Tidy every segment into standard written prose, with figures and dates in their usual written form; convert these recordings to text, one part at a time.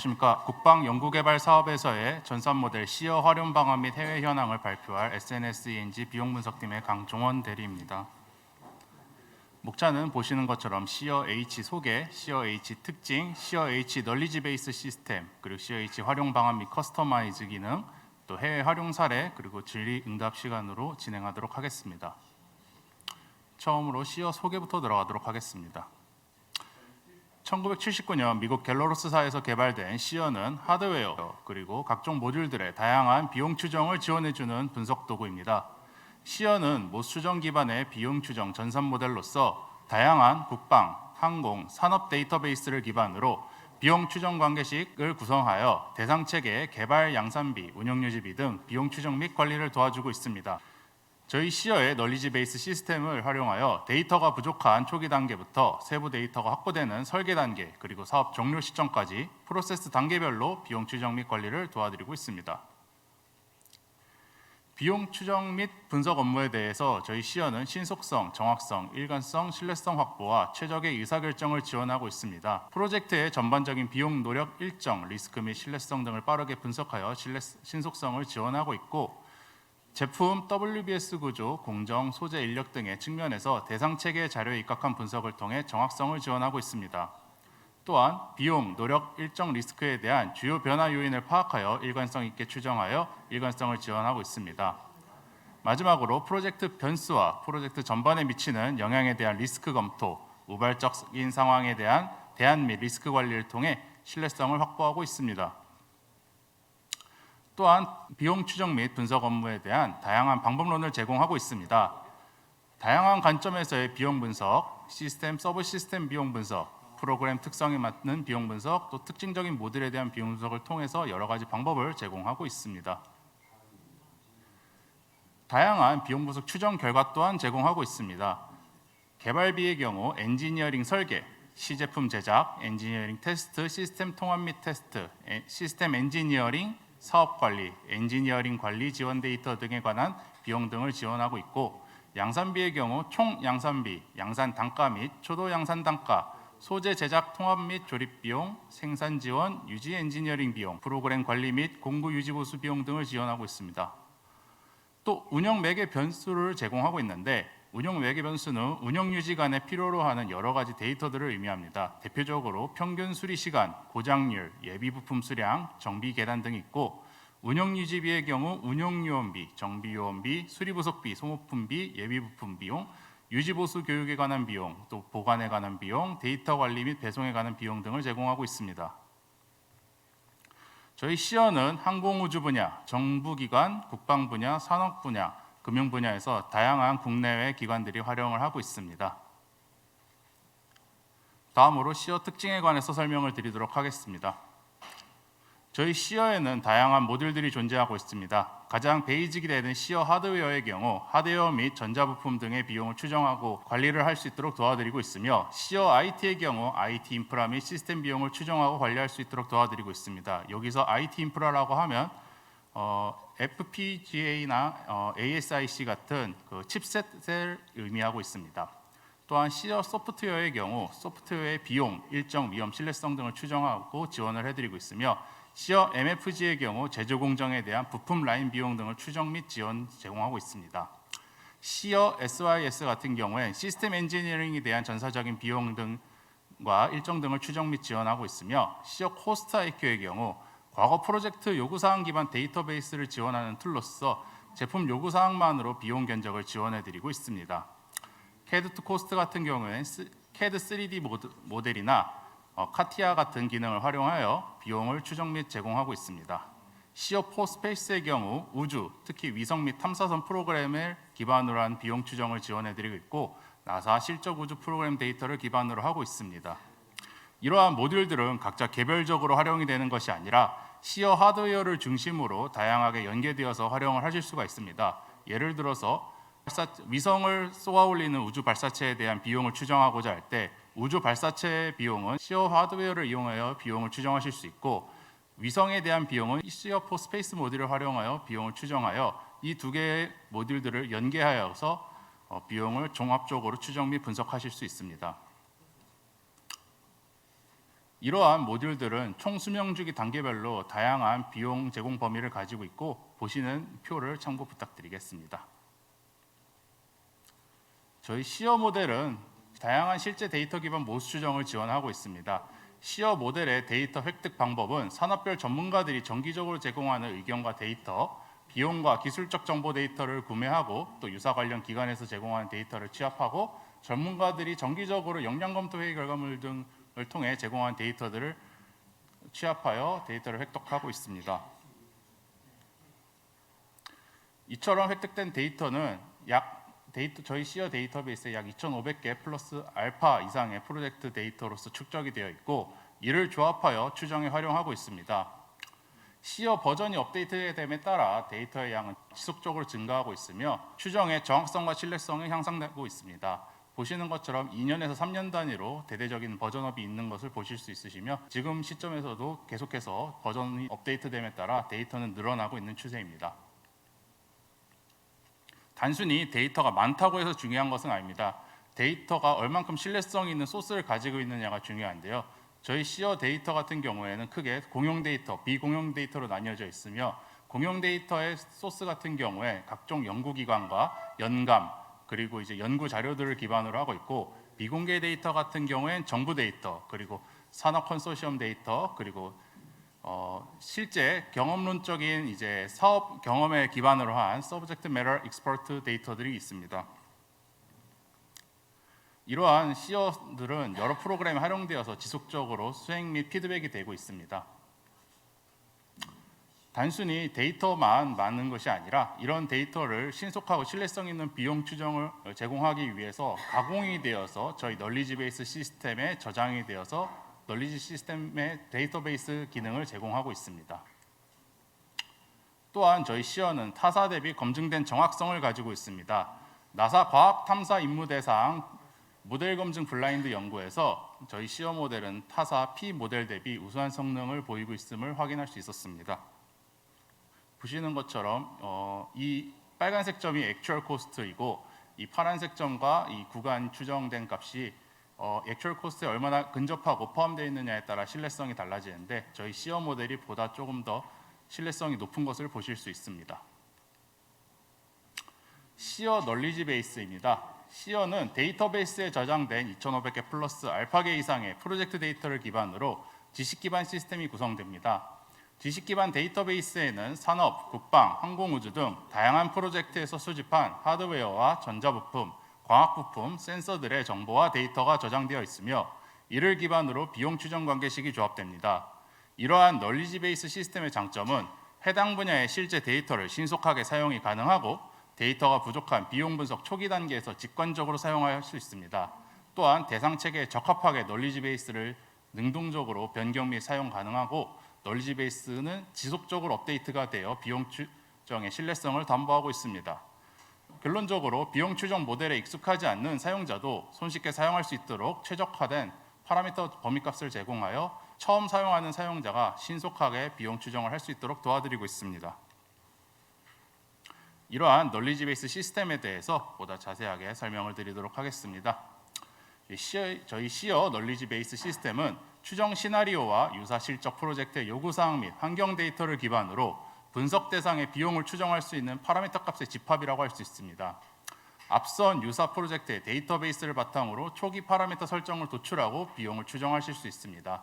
안녕하십니까. 국방연구개발사업에서의 전산 모델 시어 활용 방안 및 해외 현황을 발표할 SNS-ENG 비용 분석팀의 강종원 대리입니다. 목차는 보시는 것처럼 시어 H 소개, 시어 H 특징, 시어 H 널리지 베이스 시스템, 그리고 시어 H 활용 방안 및 커스터마이즈 기능, 또 해외 활용 사례, 그리고 질의 응답 시간으로 진행하도록 하겠습니다. 처음으로 시어 소개부터 들어가도록 하겠습니다. 1979년 미국 갤러로스사에서 개발된 시어는 하드웨어 그리고 각종 모듈들의 다양한 비용 추정을 지원해주는 분석 도구입니다. 시어는 모 추정 기반의 비용 추정 전산 모델로서 다양한 국방, 항공, 산업 데이터베이스를 기반으로 비용 추정 관계식을 구성하여 대상 체계의 개발, 양산비, 운영 유지비 등 비용 추정 및 관리를 도와주고 있습니다. 저희 시어의 널리지 베이스 시스템을 활용하여 데이터가 부족한 초기 단계부터 세부 데이터가 확보되는 설계 단계 그리고 사업 종료 시점까지 프로세스 단계별로 비용 추정 및 관리를 도와드리고 있습니다. 비용 추정 및 분석 업무에 대해서 저희 시어는 신속성, 정확성, 일관성, 신뢰성 확보와 최적의 의사결정을 지원하고 있습니다. 프로젝트의 전반적인 비용 노력 일정, 리스크 및 신뢰성 등을 빠르게 분석하여 신속성을 지원하고 있고 제품 WBS 구조, 공정, 소재, 인력 등의 측면에서 대상 체계의 자료에 입각한 분석을 통해 정확성을 지원하고 있습니다. 또한 비용, 노력, 일정 리스크에 대한 주요 변화 요인을 파악하여 일관성 있게 추정하여 일관성을 지원하고 있습니다. 마지막으로 프로젝트 변수와 프로젝트 전반에 미치는 영향에 대한 리스크 검토, 우발적인 상황에 대한 대안 및 리스크 관리를 통해 신뢰성을 확보하고 있습니다. 또한 비용 추정 및 분석 업무에 대한 다양한 방법론을 제공하고 있습니다. 다양한 관점에서의 비용 분석, 시스템, 서브 시스템 비용 분석, 프로그램 특성에 맞는 비용 분석, 또 특징적인 모델에 대한 비용 분석을 통해서 여러 가지 방법을 제공하고 있습니다. 다양한 비용 분석 추정 결과 또한 제공하고 있습니다. 개발비의 경우 엔지니어링 설계, 시제품 제작, 엔지니어링 테스트, 시스템 통합 및 테스트, 시스템 엔지니어링, 사업관리, 엔지니어링 관리 지원 데이터 등에 관한 비용 등을 지원하고 있고 양산비의 경우 총 양산비, 양산 단가 및 초도 양산 단가, 소재 제작 통합 및 조립 비용, 생산 지원, 유지 엔지니어링 비용, 프로그램 관리 및 공구 유지 보수 비용 등을 지원하고 있습니다. 또 운영 매개 변수를 제공하고 있는데 운영 매개 변수는 운영 유지 간에 필요로 하는 여러 가지 데이터들을 의미합니다. 대표적으로 평균 수리 시간, 고장률, 예비 부품 수량, 정비 계단 등이 있고 운영 유지비의 경우 운영 요원비, 정비 요원비, 수리 부속비, 소모품비, 예비 부품 비용, 유지 보수 교육에 관한 비용, 또 보관에 관한 비용, 데이터 관리 및 배송에 관한 비용 등을 제공하고 있습니다. 저희 시어는 항공우주 분야, 정부기관, 국방 분야, 산업 분야, 금융 분야에서 다양한 국내외 기관들이 활용을 하고 있습니다. 다음으로 시어 특징에 관해서 설명을 드리도록 하겠습니다. 저희 시어에는 다양한 모듈들이 존재하고 있습니다. 가장 베이직이 되는 시어 하드웨어의 경우 하드웨어 및 전자부품 등의 비용을 추정하고 관리를 할 수 있도록 도와드리고 있으며 시어 IT의 경우 IT 인프라 및 시스템 비용을 추정하고 관리할 수 있도록 도와드리고 있습니다. 여기서 IT 인프라라고 하면 FPGA나 ASIC 같은 그 칩셋을 의미하고 있습니다. 또한 시어 소프트웨어의 경우 소프트웨어의 비용, 일정, 위험, 신뢰성 등을 추정하고 지원을 해드리고 있으며 시어 MFG의 경우 제조 공정에 대한 부품 라인 비용 등을 추정 및 지원 제공하고 있습니다. 시어 SYS 같은 경우에 시스템 엔지니어링에 대한 전사적인 비용 등과 일정 등을 추정 및 지원하고 있으며 시어 코스트 IQ의 경우 과거 프로젝트 요구사항 기반 데이터베이스를 지원하는 툴로서 제품 요구사항만으로 비용 견적을 지원해드리고 있습니다. CAD to 코스트 같은 경우에는 CAD 3D 모델이나 카티아 같은 기능을 활용하여 비용을 추정 및 제공하고 있습니다. 시어 포 스페이스의 경우 우주, 특히 위성 및 탐사선 프로그램을 기반으로 한 비용 추정을 지원해드리고 있고 나사 실적 우주 프로그램 데이터를 기반으로 하고 있습니다. 이러한 모듈들은 각자 개별적으로 활용이 되는 것이 아니라 시어 하드웨어를 중심으로 다양하게 연계되어서 활용을 하실 수가 있습니다. 예를 들어서 위성을 쏘아 올리는 우주 발사체에 대한 비용을 추정하고자 할 때 우주 발사체 비용은 시어 하드웨어를 이용하여 비용을 추정하실 수 있고 위성에 대한 비용은 시어 포 스페이스 모듈을 활용하여 비용을 추정하여 이 두 개의 모듈들을 연계하여서 비용을 종합적으로 추정 및 분석하실 수 있습니다. 이러한 모듈들은 총 수명주기 단계별로 다양한 비용 제공 범위를 가지고 있고 보시는 표를 참고 부탁드리겠습니다. 저희 시어 모델은 다양한 실제 데이터 기반 모수 추정을 지원하고 있습니다. 시어 모델의 데이터 획득 방법은 산업별 전문가들이 정기적으로 제공하는 의견과 데이터, 비용과 기술적 정보 데이터를 구매하고 또 유사 관련 기관에서 제공하는 데이터를 취합하고 전문가들이 정기적으로 역량 검토 회의 결과물 등을 통해 제공한 데이터들을 취합하여 데이터를 획득하고 있습니다. 이처럼 획득된 데이터는 저희 시어 데이터베이스에 약 2,500개 플러스 알파 이상의 프로젝트 데이터로서 축적이 되어 있고 이를 조합하여 추정에 활용하고 있습니다. 시어 버전이 업데이트됨에 따라 데이터의 양은 지속적으로 증가하고 있으며 추정의 정확성과 신뢰성이 향상되고 있습니다. 보시는 것처럼 2년에서 3년 단위로 대대적인 버전업이 있는 것을 보실 수 있으시며 지금 시점에서도 계속해서 버전이 업데이트됨에 따라 데이터는 늘어나고 있는 추세입니다. 단순히 데이터가 많다고 해서 중요한 것은 아닙니다. 데이터가 얼만큼 신뢰성 있는 소스를 가지고 있느냐가 중요한데요. 저희 시어 데이터 같은 경우에는 크게 공용 데이터, 비공용 데이터로 나뉘어져 있으며 공용 데이터의 소스 같은 경우에 각종 연구기관과 연감 그리고 이제 연구 자료들을 기반으로 하고 있고 비공개 데이터 같은 경우엔 정부 데이터 그리고 산업 컨소시엄 데이터 그리고 실제 경험론적인 이제 사업 경험에 기반으로 한 Subject Matter Expert 데이터들이 있습니다. 이러한 시어들은 여러 프로그램에 활용되어서 지속적으로 수행 및 피드백이 되고 있습니다. 단순히 데이터만 많은 것이 아니라 이런 데이터를 신속하고 신뢰성 있는 비용 추정을 제공하기 위해서 가공이 되어서 저희 널리지 베이스 시스템에 저장이 되어서 널리지 시스템의 데이터베이스 기능을 제공하고 있습니다. 또한 저희 시어는 타사 대비 검증된 정확성을 가지고 있습니다. 나사 과학 탐사 임무 대상 모델 검증 블라인드 연구에서 저희 시어 모델은 타사 P 모델 대비 우수한 성능을 보이고 있음을 확인할 수 있었습니다. 보시는 것처럼 이 빨간색 점이 액추얼 코스트이고 이 파란색 점과 이 구간 추정된 값이 액추얼 코스트에 얼마나 근접하고 포함되어 있느냐에 따라 신뢰성이 달라지는데 저희 시어 모델이 보다 조금 더 신뢰성이 높은 것을 보실 수 있습니다. 시어 널리지 베이스입니다. 시어는 데이터베이스에 저장된 2,500개 플러스 알파개 이상의 프로젝트 데이터를 기반으로 지식 기반 시스템이 구성됩니다. 지식 기반 데이터베이스에는 산업, 국방, 항공우주 등 다양한 프로젝트에서 수집한 하드웨어와 전자부품, 광학부품, 센서들의 정보와 데이터가 저장되어 있으며 이를 기반으로 비용 추정 관계식이 조합됩니다. 이러한 널리지 베이스 시스템의 장점은 해당 분야의 실제 데이터를 신속하게 사용이 가능하고 데이터가 부족한 비용 분석 초기 단계에서 직관적으로 사용할 수 있습니다. 또한 대상 체계에 적합하게 널리지 베이스를 능동적으로 변경 및 사용 가능하고 널리지 베이스는 지속적으로 업데이트가 되어 비용 추정의 신뢰성을 담보하고 있습니다. 결론적으로 비용 추정 모델에 익숙하지 않는 사용자도 손쉽게 사용할 수 있도록 최적화된 파라미터 범위값을 제공하여 처음 사용하는 사용자가 신속하게 비용 추정을 할 수 있도록 도와드리고 있습니다. 이러한 널리지 베이스 시스템에 대해서 보다 자세하게 설명을 드리도록 하겠습니다. 저희 시어 널리지 베이스 시스템은 추정 시나리오와 유사 실적 프로젝트의 요구사항 및 환경 데이터를 기반으로 분석 대상의 비용을 추정할 수 있는 파라미터 값의 집합이라고 할 수 있습니다. 앞선 유사 프로젝트의 데이터베이스를 바탕으로 초기 파라미터 설정을 도출하고 비용을 추정하실 수 있습니다.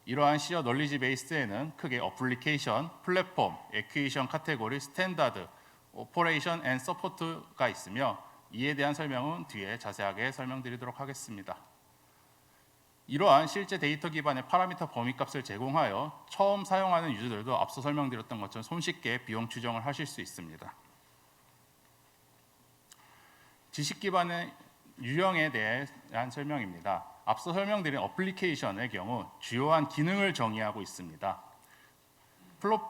이러한 시어 널리지 베이스에는 크게 어플리케이션, 플랫폼, 에퀴에이션 카테고리, 스탠다드, 오퍼레이션 앤 서포트가 있으며 이에 대한 설명은 뒤에 자세하게 설명드리도록 하겠습니다. 이러한 실제 데이터 기반의 파라미터 범위값을 제공하여 처음 사용하는 유저들도 앞서 설명드렸던 것처럼 손쉽게 비용 추정을 하실 수 있습니다. 지식 기반의 유형에 대한 설명입니다. 앞서 설명드린 어플리케이션의 경우 주요한 기능을 정의하고 있습니다.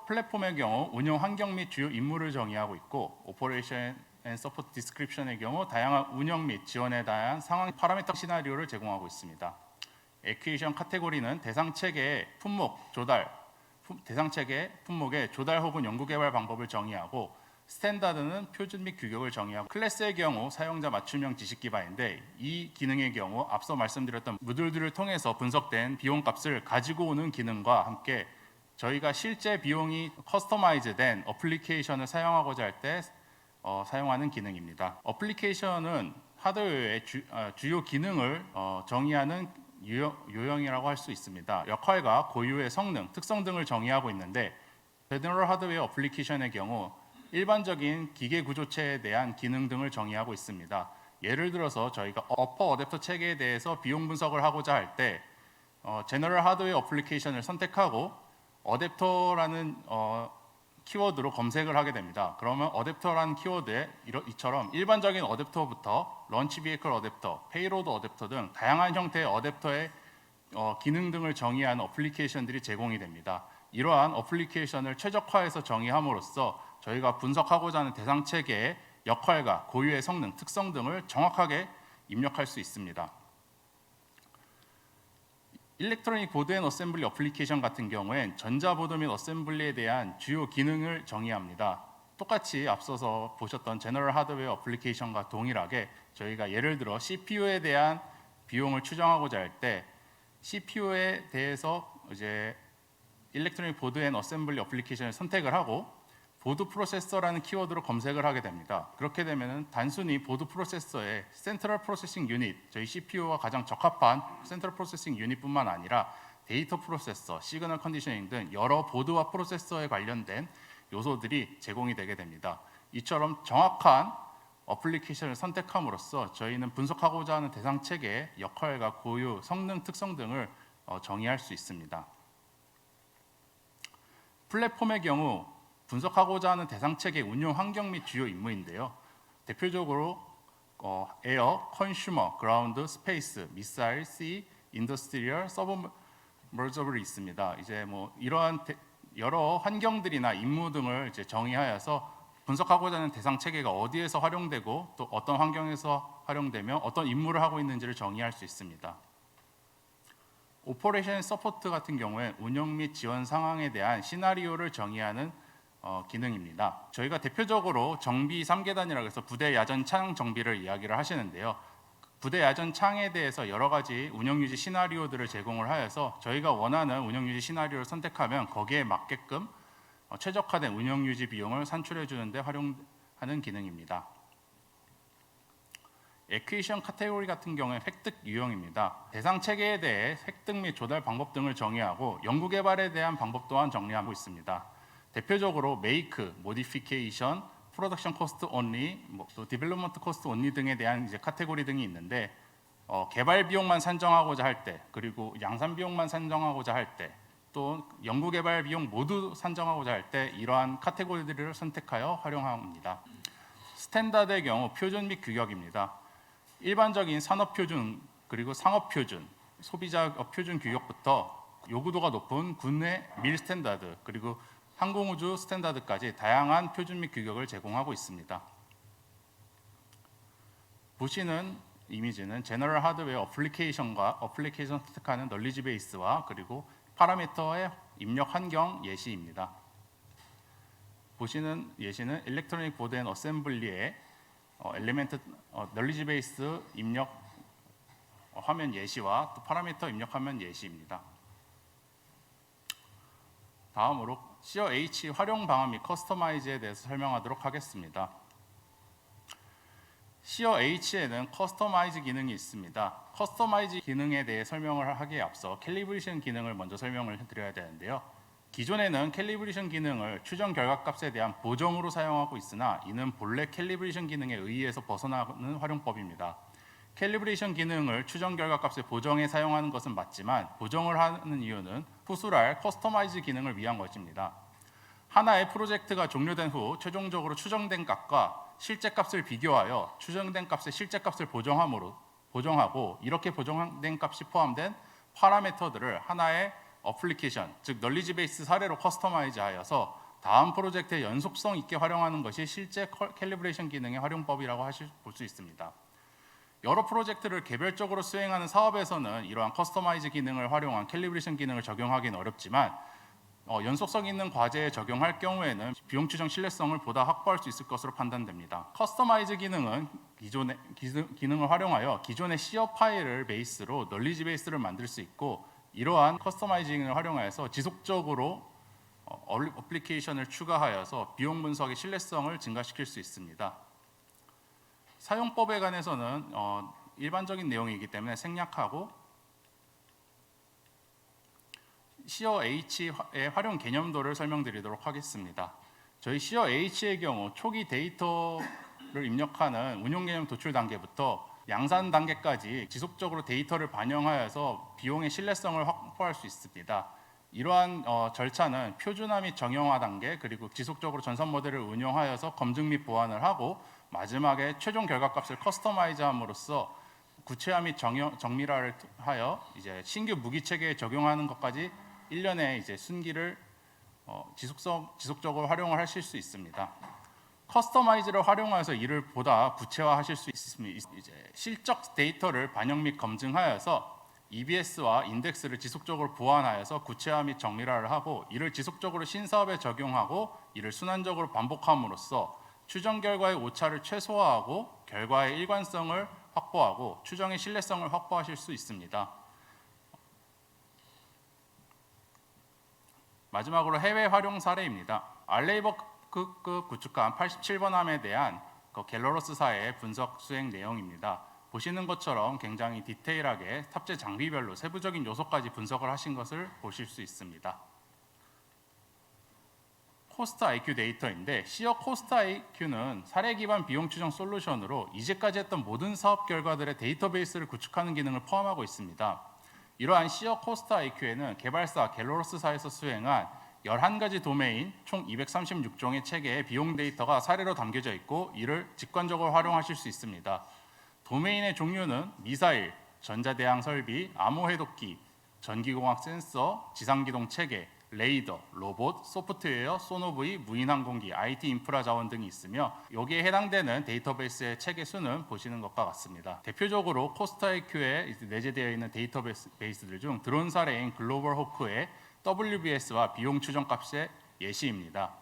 플랫폼의 경우 운영 환경 및 주요 임무를 정의하고 있고 오퍼레이션 앤 서포트 디스크립션의 경우 다양한 운영 및 지원에 대한 상황 파라미터 시나리오를 제공하고 있습니다. 에퀴에이션 카테고리는 대상 체계의 품목 조달, 대상 체계 품목의 조달 혹은 연구 개발 방법을 정의하고 스탠다드는 표준 및 규격을 정의하고, 클래스의 경우 사용자 맞춤형 지식 기반인데, 이 기능의 경우 앞서 말씀드렸던 모듈들을 통해서 분석된 비용 값을 가지고 오는 기능과 함께 저희가 실제 비용이 커스터마이즈된 어플리케이션을 사용하고자 할 때 사용하는 기능입니다. 어플리케이션은 하드웨어의 주요 기능을 정의하는 요형이라고 할 수 있습니다. 역할과 고유의 성능, 특성 등을 정의하고 있는데, 제너럴 하드웨어 어플리케이션의 경우 일반적인 기계 구조체에 대한 기능 등을 정의하고 있습니다. 예를 들어서 저희가 어퍼 어댑터 체계에 대해서 비용 분석을 하고자 할 때 제너럴 하드웨어 어플리케이션을 선택하고 어댑터라는 키워드로 검색을 하게 됩니다. 그러면 어댑터라는 키워드에 이처럼 일반적인 어댑터부터 런치 비에이클 어댑터, 페이로드 어댑터 등 다양한 형태의 어댑터의 기능 등을 정의하는 어플리케이션들이 제공이 됩니다. 이러한 어플리케이션을 최적화해서 정의함으로써 저희가 분석하고자 하는 대상 체계의 역할과 고유의 성능, 특성 등을 정확하게 입력할 수 있습니다. 일렉트로닉 보드 앤 어셈블리 어플리케이션 같은 경우엔 전자보드 및 어셈블리에 대한 주요 기능을 정의합니다. 똑같이 앞서서 보셨던 제너럴 하드웨어 어플리케이션과 동일하게 저희가 예를 들어 CPU에 대한 비용을 추정하고자 할 때 CPU에 대해서 이제 일렉트로닉 보드 앤 어셈블리 어플리케이션을 선택을 하고 보드 프로세서라는 키워드로 검색을 하게 됩니다. 그렇게 되면 단순히 보드 프로세서의 센트럴 프로세싱 유닛, 저희 CPU와 가장 적합한 센트럴 프로세싱 유닛뿐만 아니라 데이터 프로세서, 시그널 컨디셔닝 등 여러 보드와 프로세서에 관련된 요소들이 제공이 되게 됩니다. 이처럼 정확한 어플리케이션을 선택함으로써 저희는 분석하고자 하는 대상 체계의 역할과 고유, 성능, 특성 등을 정의할 수 있습니다. 플랫폼의 경우 분석하고자 하는 대상 체계 운용 환경 및 주요 임무인데요. 대표적으로 에어, 컨슈머, 그라운드, 스페이스, 미사일, 시, 인더스트리얼, 서브머저블이 있습니다. 이제 뭐 이러한 여러 환경들이나 임무 등을 이제 정의하여서 분석하고자 하는 대상 체계가 어디에서 활용되고 또 어떤 환경에서 활용되며 어떤 임무를 하고 있는지를 정의할 수 있습니다. 오퍼레이션 서포트 같은 경우에 운영 및 지원 상황에 대한 시나리오를 정의하는 기능입니다. 저희가 대표적으로 정비 3계단이라고 해서 부대 야전 창 정비를 이야기를 하시는데요. 부대 야전 창에 대해서 여러 가지 운영 유지 시나리오들을 제공을 하여서 저희가 원하는 운영 유지 시나리오를 선택하면 거기에 맞게끔 최적화된 운영 유지 비용을 산출해 주는데 활용하는 기능입니다. 에퀴션 카테고리 같은 경우에 획득 유형입니다. 대상 체계에 대해 획득 및 조달 방법 등을 정의하고 연구 개발에 대한 방법 또한 정리하고 있습니다. 대표적으로 make, modification, production cost only, 또 development cost only 등에 대한 이제 카테고리 등이 있는데 개발 비용만 산정하고자 할 때, 그리고 양산 비용만 산정하고자 할 때, 또 연구 개발 비용 모두 산정하고자 할 때 이러한 카테고리들을 선택하여 활용합니다. 스탠다드의 경우 표준 및 규격입니다. 일반적인 산업 표준 그리고 상업 표준, 소비자 표준 규격부터 요구도가 높은 국내 밀 스탠다드 그리고 항공우주 스탠다드까지 다양한 표준 및 규격을 제공하고 있습니다. 보시는 이미지는 제너럴 하드웨어 어플리케이션과 어플리케이션 선택하는 널리지 베이스와 그리고 파라미터의 입력 환경 예시입니다. 보시는 예시는 일렉트로닉 보드 앤 어셈블리의 엘리멘트 널리지 베이스 입력 화면 예시와 또 파라미터 입력 화면 예시입니다. 다음으로 COH 활용 방안 및 커스터마이즈에 대해서 설명하도록 하겠습니다. COH에는 커스터마이즈 기능이 있습니다. 커스터마이즈 기능에 대해 설명을 하기에 앞서 캘리브레이션 기능을 먼저 설명을 드려야 되는데요. 기존에는 캘리브레이션 기능을 추정 결과값에 대한 보정으로 사용하고 있으나 이는 본래 캘리브레이션 기능에 의해서 벗어나는 활용법입니다. 캘리브레이션 기능을 추정 결과값의 보정에 사용하는 것은 맞지만 보정을 하는 이유는 후술할 커스터마이즈 기능을 위한 것입니다. 하나의 프로젝트가 종료된 후 최종적으로 추정된 값과 실제 값을 비교하여 추정된 값의 실제 값을 보정하고 이렇게 보정된 값이 포함된 파라미터들을 하나의 어플리케이션, 즉 널리지 베이스 사례로 커스터마이즈하여서 다음 프로젝트의 연속성 있게 활용하는 것이 실제 캘리브레이션 기능의 활용법이라고 볼 수 있습니다. 여러 프로젝트를 개별적으로 수행하는 사업에서는 이러한 커스터마이즈 기능을 활용한 캘리브레이션 기능을 적용하기는 어렵지만 연속성 있는 과제에 적용할 경우에는 비용 추정 신뢰성을 보다 확보할 수 있을 것으로 판단됩니다. 커스터마이즈 기능은 기능을 활용하여 기존의 시어 파일을 베이스로 널리지 베이스를 만들 수 있고, 이러한 커스터마이징을 활용하여서 지속적으로 어플리케이션을 추가하여서 비용 분석의 신뢰성을 증가시킬 수 있습니다. 사용법에 관해서는 일반적인 내용이기 때문에 생략하고 시어 H의 활용 개념도를 설명드리도록 하겠습니다. 저희 시어 H의 경우 초기 데이터를 입력하는 운용 개념 도출 단계부터 양산 단계까지 지속적으로 데이터를 반영하여서 비용의 신뢰성을 확보할 수 있습니다. 이러한 절차는 표준화 및 정형화 단계, 그리고 지속적으로 전선 모델을 운용하여서 검증 및 보완을 하고, 마지막에 최종 결과값을 커스터마이즈함으로써 구체화 및 정밀화를 하여 이제 신규 무기 체계에 적용하는 것까지 일련의 이제 순기를 지속적으로 활용을 하실 수 있습니다. 커스터마이즈를 활용해서 이를 보다 구체화하실 수 있습니다. 이제 실적 데이터를 반영 및 검증하여서 EBS와 인덱스를 지속적으로 보완하여서 구체화 및 정밀화를 하고, 이를 지속적으로 신사업에 적용하고 이를 순환적으로 반복함으로써 추정 결과의 오차를 최소화하고 결과의 일관성을 확보하고 추정의 신뢰성을 확보하실 수 있습니다. 마지막으로 해외 활용 사례입니다. 알레이버크급 구축한 87번 함에 대한 갤러러스사의 분석 수행 내용입니다. 보시는 것처럼 굉장히 디테일하게 탑재 장비별로 세부적인 요소까지 분석을 하신 것을 보실 수 있습니다. 코스트 IQ 데이터인데, 시어 코스트 IQ는 사례 기반 비용 추정 솔루션으로 이제까지 했던 모든 사업 결과들의 데이터베이스를 구축하는 기능을 포함하고 있습니다. 이러한 시어 코스트 IQ에는 개발사 갤러러스사에서 수행한 11가지 도메인 총 236종의 체계의 비용 데이터가 사례로 담겨져 있고, 이를 직관적으로 활용하실 수 있습니다. 도메인의 종류는 미사일, 전자대항 설비, 암호 해독기, 전기공학 센서, 지상기동 체계, 레이더, 로봇, 소프트웨어, 소노브이, 무인항공기, IT 인프라 자원 등이 있으며, 여기에 해당되는 데이터베이스의 체계 수는 보시는 것과 같습니다. 대표적으로 코스트 IQ에 내재되어 있는 데이터베이스들 중 드론 사례인 글로벌 호크의 WBS와 비용 추정 값의 예시입니다.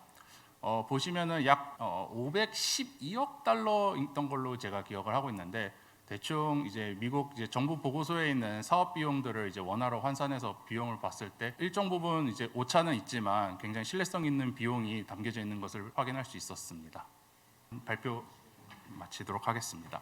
보시면은 약 512억 달러 있던 걸로 제가 기억을 하고 있는데, 대충 이제 미국 이제 정부 보고서에 있는 사업 비용들을 이제 원화로 환산해서 비용을 봤을 때 일정 부분 이제 오차는 있지만 굉장히 신뢰성 있는 비용이 담겨져 있는 것을 확인할 수 있었습니다. 발표 마치도록 하겠습니다.